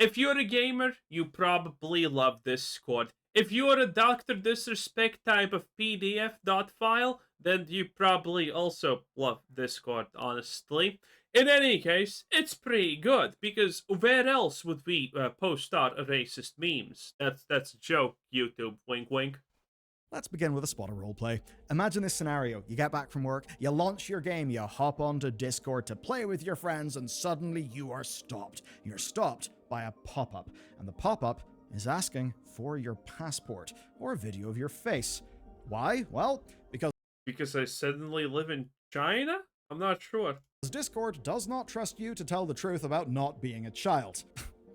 If you're a gamer, you probably love this squad. If you're a Dr. Disrespect type of PDF dot file, then you probably also love this squad, honestly. In any case, it's pretty good, because where else would we post our racist memes? That's a joke, YouTube, wink wink. Let's begin with a spot of roleplay. Imagine this scenario. You get back from work, you launch your game, you hop onto Discord to play with your friends, and suddenly you are stopped. You're stopped by a pop-up, and the pop-up is asking for your passport or a video of your face. Why? Well, Because I suddenly live in China? I'm not sure. Discord does not trust you to tell the truth about not being a child.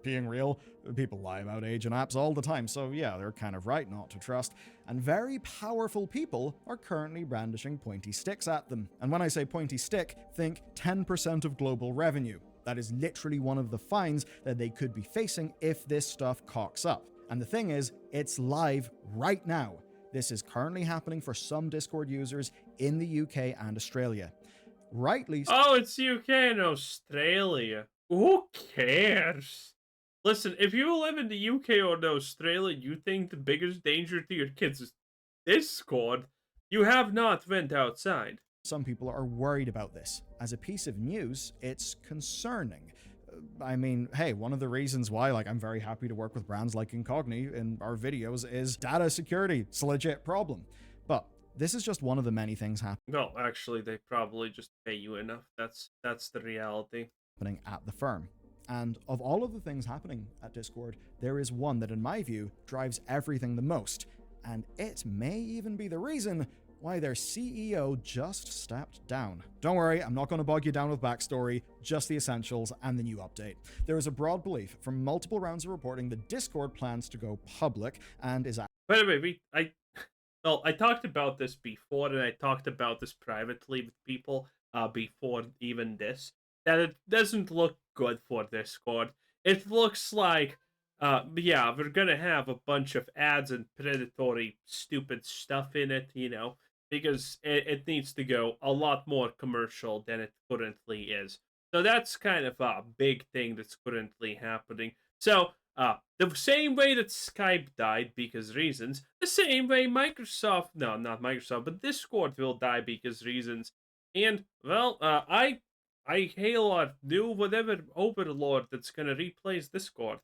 Being real, people lie about age in apps all the time, so yeah, they're kind of right not to trust. And very powerful people are currently brandishing pointy sticks at them. And when I say pointy stick, think 10% of global revenue. That is literally one of the fines that they could be facing if this stuff cocks up. And the thing is, it's live right now. This is currently happening for some Discord users in the UK and Australia. Rightly so. Oh, it's UK and Australia. Who cares? Listen, if you live in the UK or Australia, you think the biggest danger to your kids is Discord, you have not went outside. Some people are worried about this. As a piece of news, it's concerning. I mean, hey, one of the reasons why I'm very happy to work with brands like Incogni in our videos is data security. It's a legit problem. But this is just one of the many things Well, actually, they probably just pay you enough. That's the reality. happening at the firm. And of all of the things happening at Discord, there is one that, in my view, drives everything the most. And it may even be the reason why their CEO just stepped down. Don't worry, I'm not going to bog you down with backstory, just the essentials and the new update. There is a broad belief from multiple rounds of reporting that Discord plans to go public and is By the way, I talked about this before, and I talked about this privately with people before even this, that it doesn't look good for Discord. It looks like, yeah, we're gonna have a bunch of ads and predatory, stupid stuff in it, because it needs to go a lot more commercial than it currently is. So that's kind of a big thing that's currently happening. So, the same way that Skype died because reasons, the same way Microsoft, no, not Microsoft, but Discord will die because reasons. And, well, I hail our new whatever overlord that's gonna replace Discord.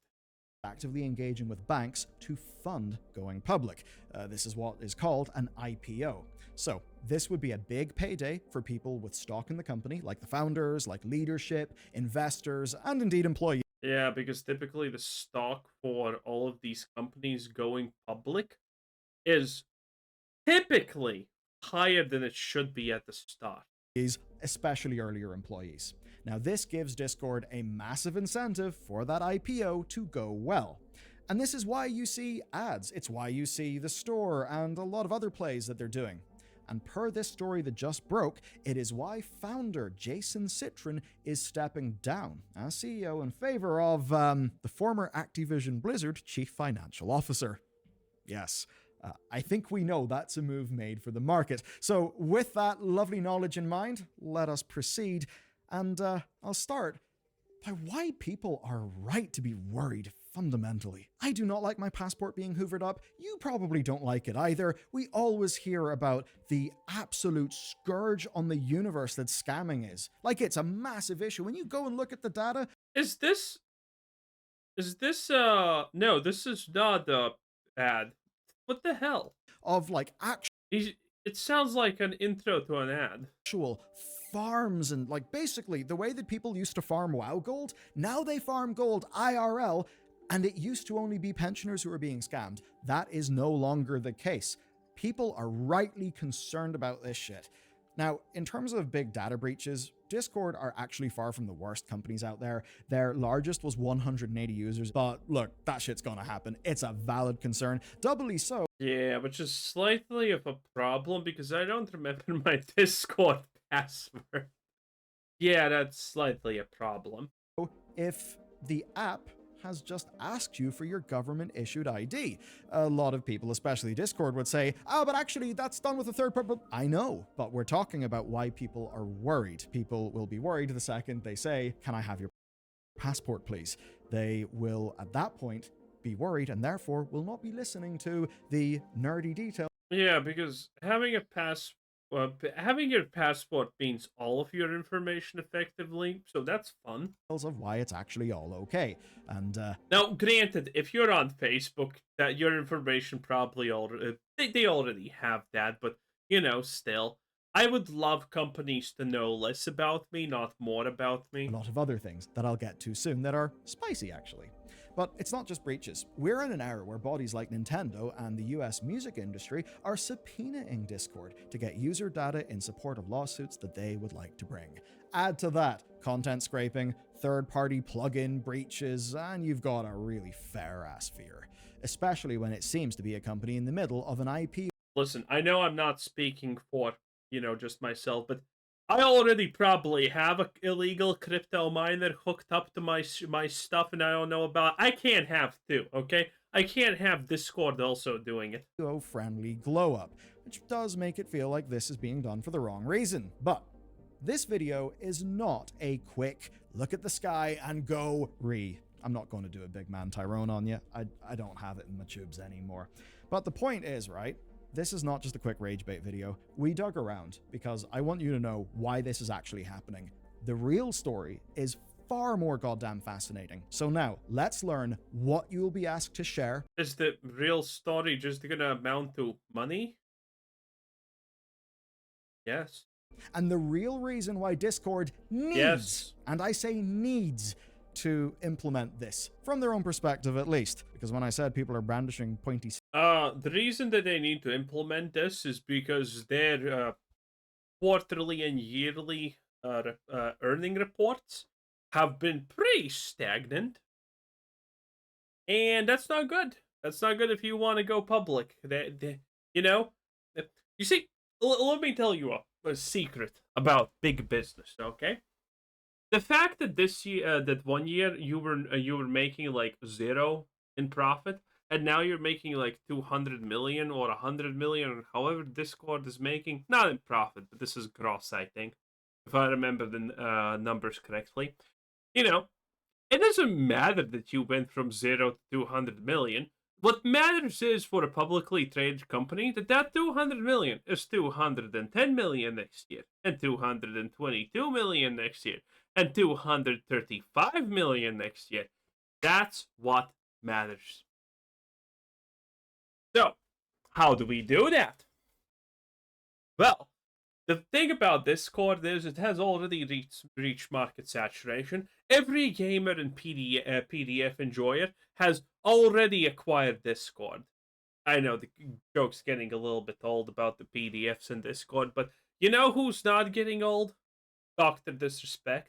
actively engaging with banks to fund going public. This is what is called an IPO. So this would be a big payday for people with stock in the company, like the founders, like leadership, investors, and indeed employees. Yeah, because typically the stock for all of these companies going public is typically higher than it should be at the start. Especially earlier employees. Now, this gives Discord a massive incentive for that IPO to go well. And this is why you see ads, it's why you see the store and a lot of other plays that they're doing. And per this story that just broke, it is why founder Jason Citron is stepping down as CEO in favor of the former Activision Blizzard chief financial officer. Yes, I think we know that's a move made for the market. So with that lovely knowledge in mind, let us proceed. And I'll start by why people are right to be worried fundamentally. I do not like my passport being hoovered up. You probably don't like it either. We always hear about the absolute scourge on the universe that scamming is. Like, it's a massive issue. When you go and look at the data, Is this no, this is not the ad. What the hell? of It sounds like an intro to an ad. actual farms and basically the way that people used to farm WoW gold, now they farm gold IRL, and it used to only be pensioners who were being scammed. That is no longer the case. People are rightly concerned about this shit. Now, in terms of big data breaches, Discord are actually far from the worst companies out there. Their largest was 180 users, but look, that shit's gonna happen. It's a valid concern. Doubly so Yeah, which is slightly of a problem because I don't remember my Discord password. Yeah, that's slightly a problem. if the app has just asked you for your government issued ID. A lot of people, especially Discord, would say, oh, but actually that's done with a third party. I know, but we're talking about why people are worried. People will be worried the second they say, can I have your passport, please? They will, at that point, be worried and therefore will not be listening to the nerdy details Yeah, because having your passport means all of your information effectively, so that's fun. of why it's actually all okay. And Now, granted, if you're on Facebook, that your information probably already they already have that, but still, I would love companies to know less about me, not more about a me. lot of other things that I'll get to soon that are spicy, actually. But it's not just breaches. We're in an era where bodies like Nintendo and the US music industry are subpoenaing Discord to get user data in support of lawsuits that they would like to bring. Add to that content scraping, third-party plugin breaches, and you've got a really fair-ass fear. Especially when it seems to be a company in the middle of an IP. Listen, I know I'm not speaking for, just myself, but I already probably have a illegal crypto miner hooked up to my stuff and I don't know about. I can't have two, okay? I can't have Discord also doing it. Friendly glow up, which does make it feel like this is being done for the wrong reason. But this video is not a quick look at the sky and go I'm not going to do a big man Tyrone on you. I don't have it in my tubes anymore. But the point is, right? This is not just a quick rage bait video. We dug around because I want you to know why this is actually happening. The real story is far more goddamn fascinating. So now, let's learn what you'll be asked to share. Is the real story just gonna amount to money? Yes. And the real reason why Discord needs, and I say needs, to implement this, from their own perspective at least. Because when I said people are brandishing pointy... The reason that they need to implement this is because their quarterly and yearly earning reports have been pretty stagnant. And that's not good. That's not good if you want to go public. You see, let me tell you a secret about big business, okay? The fact that this year, that 1 year you were making like 0 in profit, and now you're making like 200 million or 100 million, or however Discord is making, not in profit, but this is gross, I think, if I remember the numbers correctly. It doesn't matter that you went from 0 to 200 million. What matters is for a publicly traded company that 200 million is 210 million next year, and 222 million next year, and 235 million next year. That's what matters. So, how do we do that? Well, the thing about Discord is it has already reached market saturation. Every gamer and PDF enjoyer has already acquired Discord. I know the joke's getting a little bit old about the PDFs in Discord, but you know who's not getting old? Dr. Disrespect.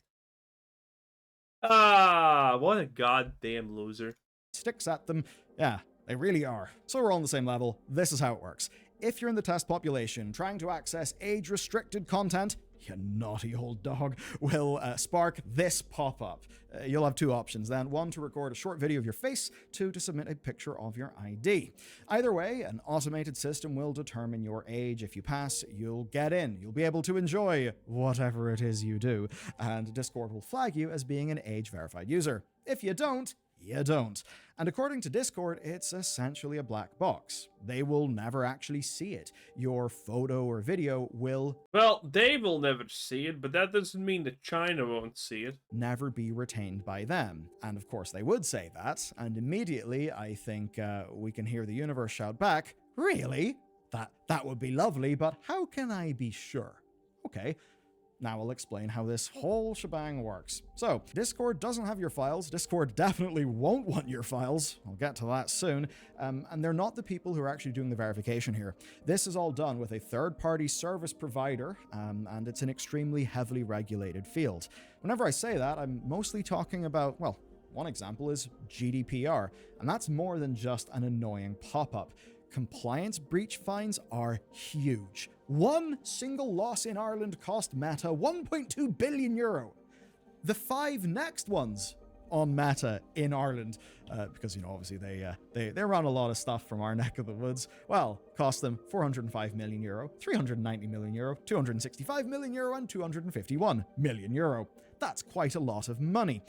What a goddamn loser. Sticks at them. Yeah, they really are. So we're all on the same level. This is how it works. If you're in the test population trying to access age-restricted content, you naughty old dog, will spark this pop-up. You'll have two options then. One, to record a short video of your face. Two, to submit a picture of your ID. Either way, an automated system will determine your age. If you pass, you'll get in. You'll be able to enjoy whatever it is you do. And Discord will flag you as being an age-verified user. If you don't, you don't. And according to Discord, it's essentially a black box. They will never actually see it. Your photo or video will... Well, they will never see it, but that doesn't mean that China won't see it. ...never be retained by them. And of course they would say that, and immediately I think we can hear the universe shout back, "Really? That would be lovely, but how can I be sure?" Okay. Now I'll explain how this whole shebang works. So, Discord doesn't have your files. Discord definitely won't want your files. I'll get to that soon. And they're not the people who are actually doing the verification here. This is all done with a third-party service provider, and it's an extremely heavily regulated field. Whenever I say that, I'm mostly talking about, well, one example is GDPR, and that's more than just an annoying pop-up. Compliance breach fines are huge. One single loss in Ireland cost Meta 1.2 billion euro. The 5 next ones on Meta in Ireland, because, obviously they run a lot of stuff from our neck of the woods, well, cost them 405 million euro, 390 million euro, 265 million euro, and 251 million euro. That's quite a lot of money.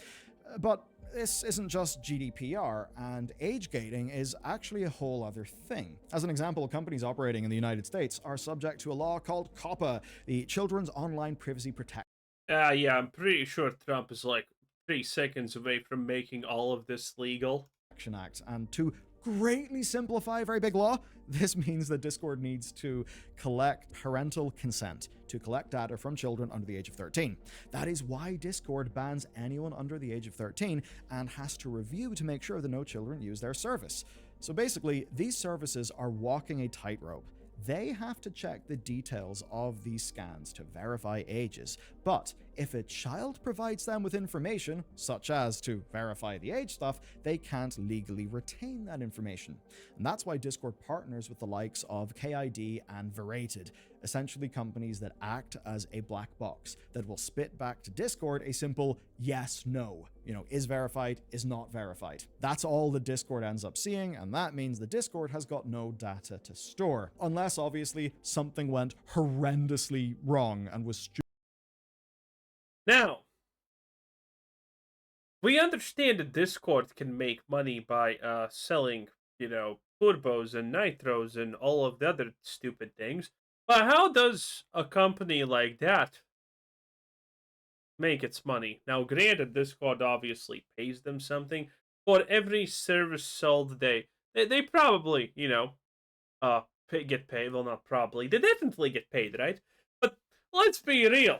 But this isn't just GDPR, and age gating is actually a whole other thing. As an example, companies operating in the United States are subject to a law called COPPA, the Children's Online Privacy Protection Yeah, I'm pretty sure Trump is like 3 seconds away from making all of this legal. Act. And to greatly simplify a very big law, this means that Discord needs to collect parental consent to collect data from children under the age of 13. That is why Discord bans anyone under the age of 13 and has to review to make sure that no children use their service. So basically, these services are walking a tightrope. They have to check the details of these scans to verify ages, but if a child provides them with information, such as to verify the age stuff, they can't legally retain that information. And that's why Discord partners with the likes of KID and Verated, essentially companies that act as a black box that will spit back to Discord a simple yes, no. Is verified, is not verified. That's all the Discord ends up seeing, and that means the Discord has got no data to store. Unless, obviously, something went horrendously wrong and was stupid. Now, we understand that Discord can make money by selling, turbos and nitros and all of the other stupid things. But how does a company like that make its money? Now, granted, Discord obviously pays them something for every service sold. They probably, get paid. Well, not probably. They definitely get paid, right? But let's be real.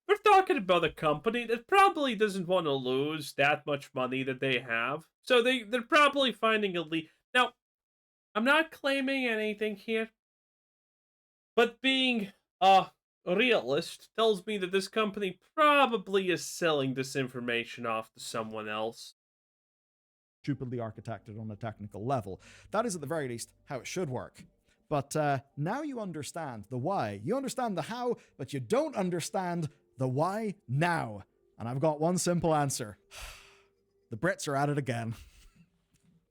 We're talking about a company that probably doesn't want to lose that much money that they have. So they're probably finding a lead. Now, I'm not claiming anything here, but being a realist tells me that this company probably is selling this information off to someone else. Stupidly architected on a technical level. That is at the very least how it should work. But now you understand the why. You understand the how, but you don't understand the why now. And I've got one simple answer. The Brits are at it again.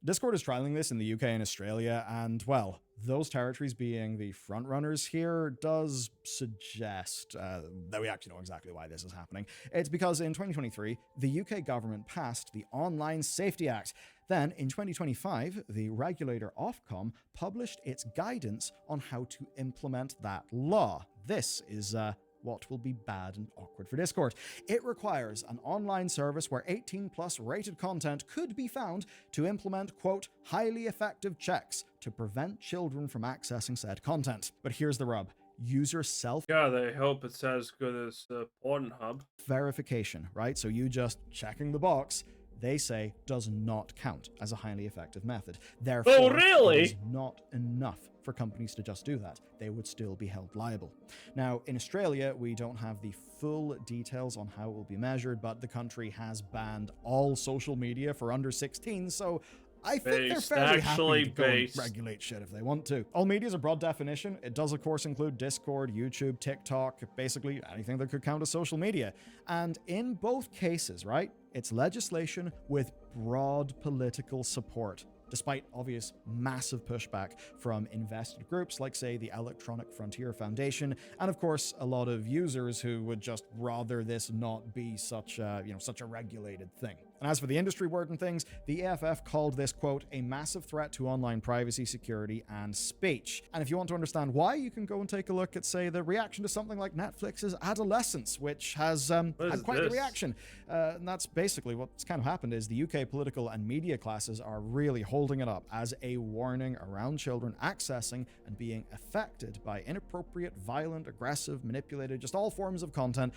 Discord is trialing this in the UK and Australia, and, well, those territories being the frontrunners here does suggest that we actually know exactly why this is happening. It's because in 2023, the UK government passed the Online Safety Act. Then, in 2025, the regulator Ofcom published its guidance on how to implement that law. This is what will be bad and awkward for Discord. It requires an online service where 18+ rated content could be found to implement, quote, highly effective checks to prevent children from accessing said content. But here's the rub. User self God, I hope it's as good as Pornhub verification, right? So you just checking the box, they say, does not count as a highly effective method. Therefore, really? It is not enough for companies to just do that. They would still be held liable. Now, in Australia, we don't have the full details on how it will be measured, but the country has banned all social media for under 16, so I think they're fairly happy to go and regulate shit if they want to. All media is a broad definition. It does, of course, include Discord, YouTube, TikTok, basically anything that could count as social media. And in both cases, right, it's legislation with broad political support, despite obvious massive pushback from invested groups like, say, the Electronic Frontier Foundation, and of course, a lot of users who would just rather this not be such a regulated thing. And as for the industry word and things, the EFF called this, quote, a massive threat to online privacy, security, and speech. And if you want to understand why, you can go and take a look at, say, the reaction to something like Netflix's Adolescence, which has had quite the reaction. And that's basically what's kind of happened is the UK political and media classes are really holding it up as a warning around children accessing and being affected by inappropriate, violent, aggressive, manipulated, just all forms of content.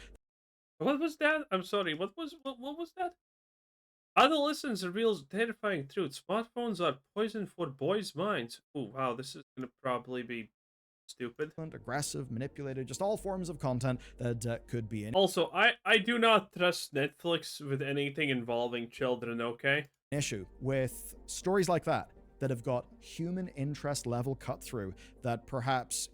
What was that? I'm sorry, what was that? Adolescence reveals terrifying truth. Smartphones are poison for boys' minds. Oh, wow, this is going to probably be stupid. Aggressive, manipulated, just all forms of content that could be in. Also, I do not trust Netflix with anything involving children, okay? Issue with stories like that have got human interest level cut through that perhaps,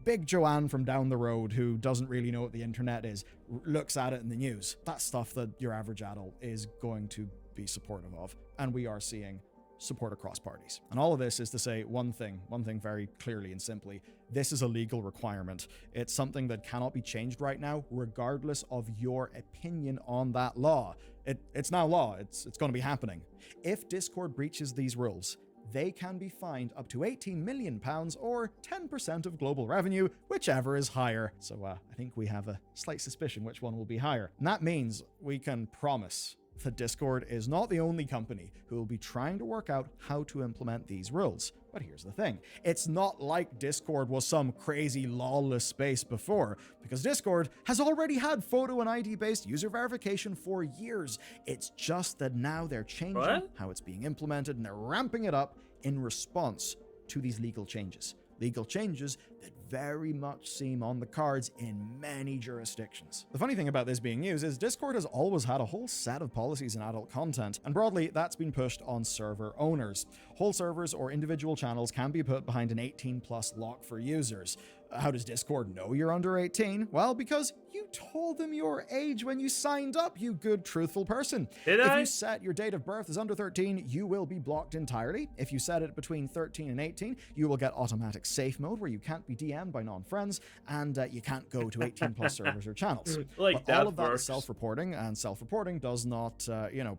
Big Joanne from down the road who doesn't really know what the internet is looks at it in the news. That's stuff that your average adult is going to be supportive of. And we are seeing support across parties. And all of this is to say one thing very clearly and simply. This is a legal requirement. It's something that cannot be changed right now, regardless of your opinion on that law. It's now law. It's going to be happening. If Discord breaches these rules, they can be fined up to £18 million or 10% of global revenue, whichever is higher. So I think we have a slight suspicion which one will be higher. And that means we can promise that Discord is not the only company who will be trying to work out how to implement these rules. But here's the thing. It's not like Discord was some crazy lawless space before, because Discord has already had photo and ID-based user verification for years. It's just that now they're changing how it's being implemented, and they're ramping it up in response to these legal changes. Legal changes that very much seem on the cards in many jurisdictions. The funny thing about this being news is Discord has always had a whole set of policies in adult content, and broadly that's been pushed on server owners. Whole servers or individual channels can be put behind an 18+ lock for users. How does Discord know you're under 18? Well, because you told them your age when you signed up, you good, truthful person. Did If I? you set your date of birth as under 13, you will be blocked entirely. If you set it between 13 and 18, you will get automatic safe mode where you can't be DM'd by non-friends, and you can't go to 18+ servers or channels. Like But all of that works. is self-reporting, and self-reporting does not,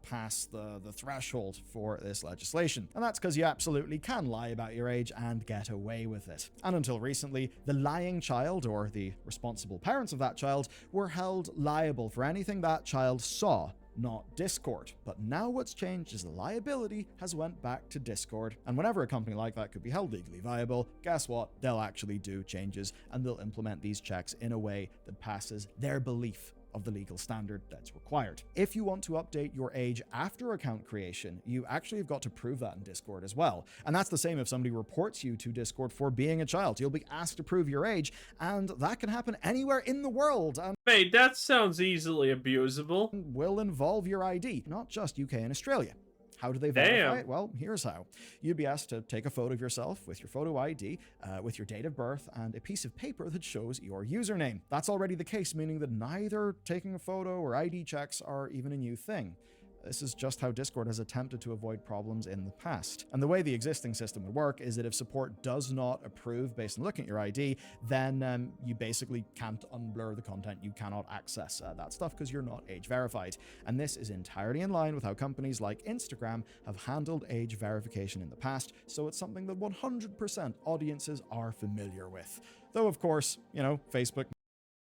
pass the threshold for this legislation. And that's because you absolutely can lie about your age and get away with it. And until recently, the lying child, or the responsible parents of that child, were held liable for anything that child saw, not Discord. But now what's changed is the liability has went back to Discord, and whenever a company like that could be held legally viable, guess what? They'll actually do changes, and they'll implement these checks in a way that passes their belief of the legal standard that's required. If you want to update your age after account creation, you actually have got to prove that in Discord as well. And that's the same if somebody reports you to Discord for being a child. You'll be asked to prove your age, and that can happen anywhere in the world, and Wait, that sounds easily abusable. will involve your ID, not just UK and Australia. How do they verify it? Well, here's how. You'd be asked to take a photo of yourself with your photo ID, with your date of birth, and a piece of paper that shows your username. That's already the case, meaning that neither taking a photo or ID checks are even a new thing. This is just how Discord has attempted to avoid problems in the past. And the way the existing system would work is that if support does not approve based on looking at your ID, then you basically can't unblur the content. You cannot access that stuff because you're not age verified. And this is entirely in line with how companies like Instagram have handled age verification in the past, so it's something that 100% audiences are familiar with. Though, of course, Facebook.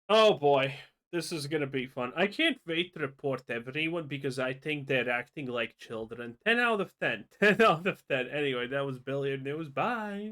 Oh boy. This is gonna be fun. I can't wait to report everyone because I think they're acting like children. 10 out of 10. 10 out of 10. Anyway, that was Billiard News. Bye.